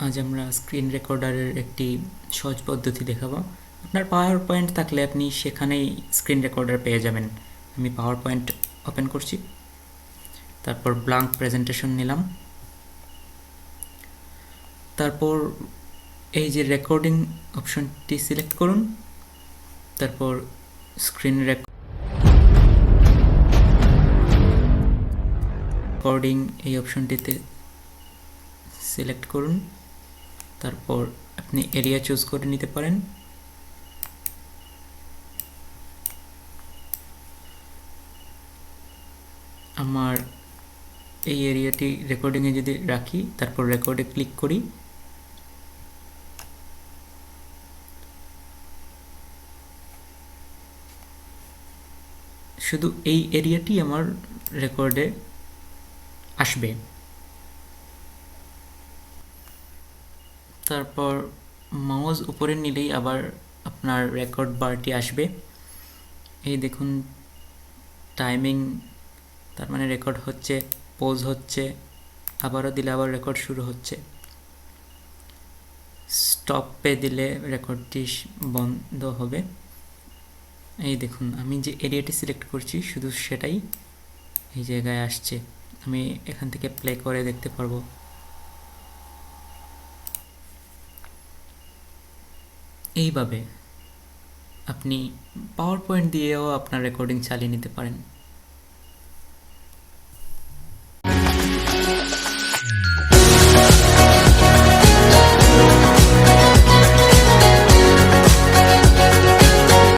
আজ আমরা স্ক্রিন রেকর্ডারের একটি সহজ পদ্ধতি দেখাবো। আপনার পাওয়ার পয়েন্ট থাকলে আপনি সেখানেই স্ক্রিন রেকর্ডার পেয়ে যাবেন। আমি পাওয়ার পয়েন্ট ওপেন করছি, তারপর ব্ল্যাঙ্ক প্রেজেন্টেশন নিলাম, তারপর এই যে রেকর্ডিং অপশনটি সিলেক্ট করুন, তারপর স্ক্রিন রেকর্ডিং এই অপশনটিতে সিলেক্ট করুন, তারপর আপনি এরিয়া চুজ করে নিতে পারেন। আমার এই এরিয়াটি রেকর্ডিংয়ে যদি রাখি, তারপর রেকর্ডে ক্লিক করি, শুধু এই এরিয়াটি আমার রেকর্ডে আসবে। তারপর মাউস উপরে নিলেই আবার আপনার রেকর্ড বারটি আসবে। এই দেখুন টাইমিং, তার মানে রেকর্ড হচ্ছে, পজ হচ্ছে, আবারও দিলে আবার রেকর্ড শুরু হচ্ছে। স্টপে দিলে রেকর্ডটি বন্ধ হবে। এই দেখুন আমি যে এরিয়াটি সিলেক্ট করছি শুধু সেটাই এই জায়গায় আসছে। আমি এখান থেকে প্লে করে দেখতে পারবো। এইভাবে আপনি পাওয়ার পয়েন্ট দিয়েও আপনার রেকর্ডিং চালিয়ে নিতে পারেন।